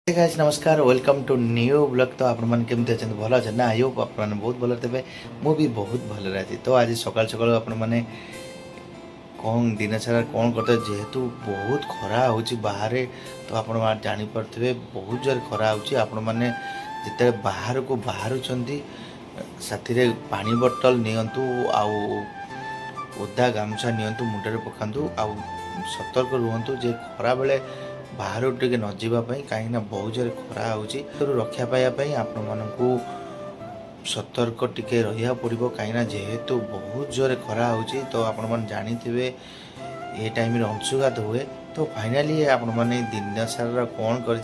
Hey guys नमस्कार welcome to new blog. तो आपण मन केमते अछन भलो अछन ना? आई होप आपण मन बहुत भलो तबे मु भी बहुत भलो रहती। तो आज सकाल सकाल आपण माने कौन दिन सारा कौन करते जेहेतु बहुत खरा होची बाहर। तो आपण मान जानि परथबे बहुत जोर खरा होची। आपण माने जिते बाहर को बाहर चंदी साथी रे पानी बोतल नियंतु आउ ओदा गामछा नियंतु मुंडरे पकांतु आउ सतर्क रुहंतु जे खरा बेले बाहर टिके न जावाई कहीं बहुत जोर खरा होची। तो रक्षा पाइबापी आपण मानू सतर्क टिके रहा पड़ो कहीं जेहेतु बहुत जोर खरा होची। तो आपण मन जानी थे ये टाइम रे अंशुघात हुए। तो फाइनाली आपण माने दिन सारा कौन कर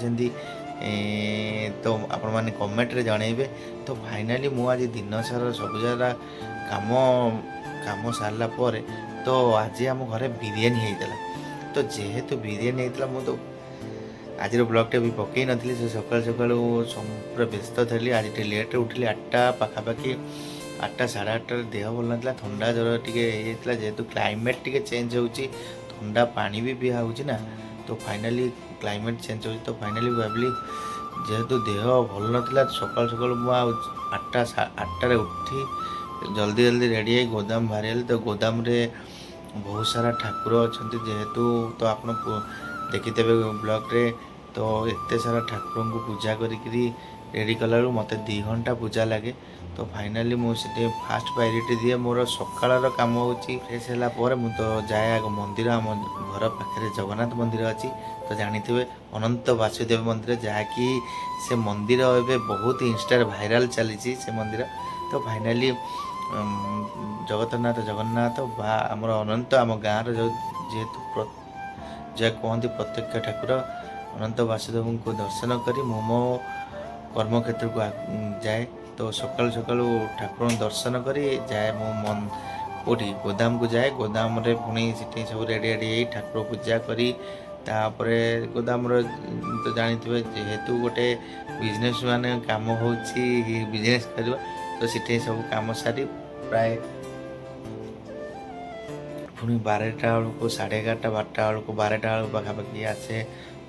तो आपण माने कमेंट रे जणेबे। तो फाइनाली मु आज दिन सारा सब जरा काम काम सारला पर तो आज आम घरे बिरियानी होता। तो जेहेतु बिरियानी होता मु तो आज ब्लॉगटे भी पकई नी से सकाल सकाल पूरा व्यस्त थी। आज लेट्रे उठिली 8टा पाखापाखि 8टा साढ़े 8टार देह भल ना थंडा ज्वर टे जेहेतु क्लाइमेट टे चेंज होची थंडा पानी भी पिया होची ना। तो फाइनाली क्लाइमेट चेंज हो तो फाइनाली भाविली जेहेतु देह भल ना सकाल सकाल मुझे 8टार उठी जल्दी जल्दी रेडी है गोदाम बाहरी। तो गोदाम रे बहुत सारा ठाकुर अच्छा जेहेतु तो आप देखिथे ब्लॉग रे। तो एत सारा ठाकुर को पूजा करी रेडी कला मत 2 घंटा पूजा लगे। तो फाइनाली मुझे फास्ट प्रायोरिटी दिए मोर सकाल कम हो फ्रेश है मु तो जाए आग मंदिर आम घर पाखे जगन्नाथ मंदिर अच्छी। तो जानी अनंत वासुदेव मंदिर जहाँकि से मंदिर एवं बहुत इंस्टा भाइराल चली से मंदिर। तो फाइनाली जगन्नाथ जगन्नाथ बा आमर अनंत आम गाँव जेहेतु जय कहते प्रत्यक्ष ठाकुर अनंत वासुदेव को दर्शन करी मो कर्म क्षेत्र को जाए। तो सकाल सकाल ठाकुर दर्शन करी जाए मो मन कोठी गोदाम को जाए। गोदाम रे पुणी सिटी सब रेडी रेडी ठाकुर पूजा करी तापर गोदाम तो जानी थे जेहेतु गोटे बिजनेस मान काम हो बिजनेस करवा। तो सिटी सब काम सारी प्राय पुणी 12टा बेलू 11:30 12टा बेलू 12टा बेलू पाखापाखि आसे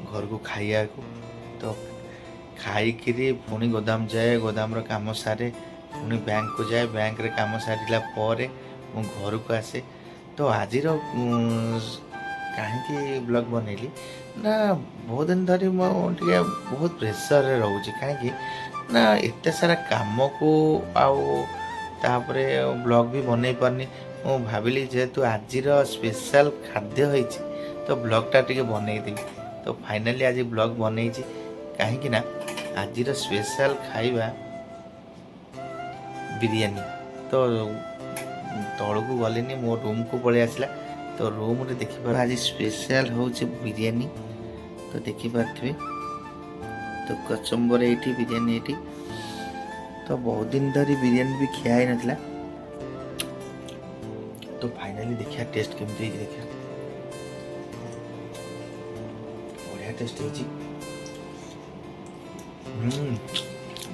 घर को खाइया को। तो खाई पुणी गोदाम जाए गोदाम काम सारे पुणी बैंक को जाए बैंक रे काम सारा पर मु घर को आसे। तो आज कहीं ब्लॉग बनैली ना बहुत दिन धरी मुझे बहुत प्रेसर रोचे कहीं ना एत सारा काम को आउे ब्लॉग भी बनई पारनी। मु भाविली जेहेतु आज स्पेशल खाद्य होइछि तो ब्लॉगटा टिके बनईदेवी। तो फाइनाली आज ब्लॉग बनई कहीं आज स्पेशल खाइबा बिरियानी। तो तल को गलिनी मो रूम को पलि आसला। तो रूम रे देखिपार आज स्पेशल हो बिरियानी। तो देखिपारे तो कचम्बर ये बिरियानी ये तो बहुत दिन धरी बिरियानी भी खिया ही नथिला। तो फाइनाली देखिया टेस्ट केमती देखिया बढ़िया टेस्ट है।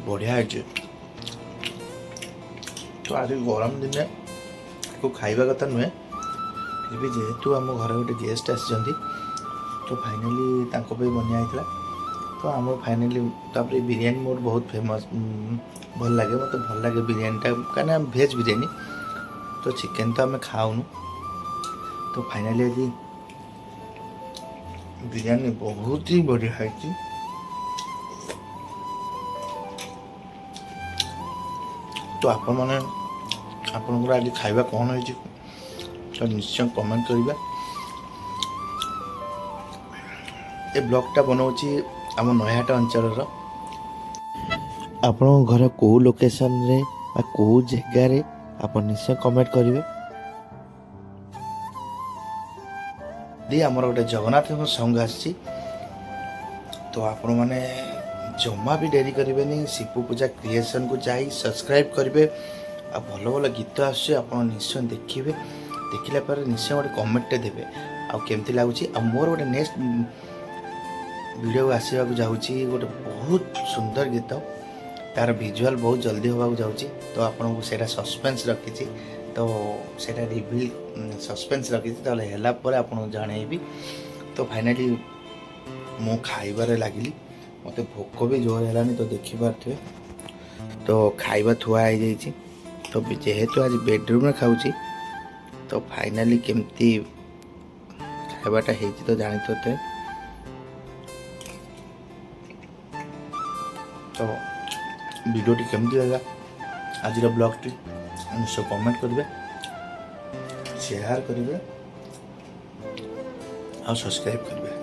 बढ़िया है। तो आज गरम दिन को खाइबा कथा नुहे फिर भी जेहेतु आम घर गोटे गेस्ट आसी तो फाइनाली तांको पे बनिया होता। तो आम फाइनाली तापर बिरियानी मोर बहुत फेमस भल लगे मत भल लगे बिरियानीटा कहीं भेज बिरियानी। तो चिकेन तो आम खाऊनु। तो फाइनाली आज बिरियानी बहुत ही बढ़िया है। तो आपण मैंने आपंकर आज खाइबा कौन हो तो निश्चय कमेंट करिबा। ए ब्लॉगटा बनाऊँगी आम नयाहाट अंचल आपण घर कौ लोकेशन रे कौ जगार आप निश्चय कमेंट करेंगे। दी आमर गोटे जगन्नाथ संघ आसी तो आपण मैंने जमा भी डेरी करेंगे शिव पूजा क्रिएशन को जाई सब्सक्राइब करेंगे। आ भल भल गीत आस निश्चय देखिए देखला पर निश्चय गोटे कमेंट देवे आमती लगुच। मोर गोटे नेक्स्ट वीडियो आसवा जाऊँगी गोटे बहुत सुंदर गीत तार विजुअल बहुत जल्दी होगा जाऊँगी। तो आपको सेटा सस्पेंस रखी तो सेटा रिवील सस्पेंस रखी तो है आपको जनइबी। तो फाइनाली मु खाइबार लगिली मत भोक भी जोर है तो देखिपे तो खाଇବା थुआ हो तो जेहेतु आज बेडरूम में खाऊँ तो फाइनाली केमती खाइबाटा है तो जानी तो वीडियो केमती लगा आज ब्लॉग टी निश्चय कमेंट करेंगे शेयर करेंगे और सब्सक्राइब करेंगे।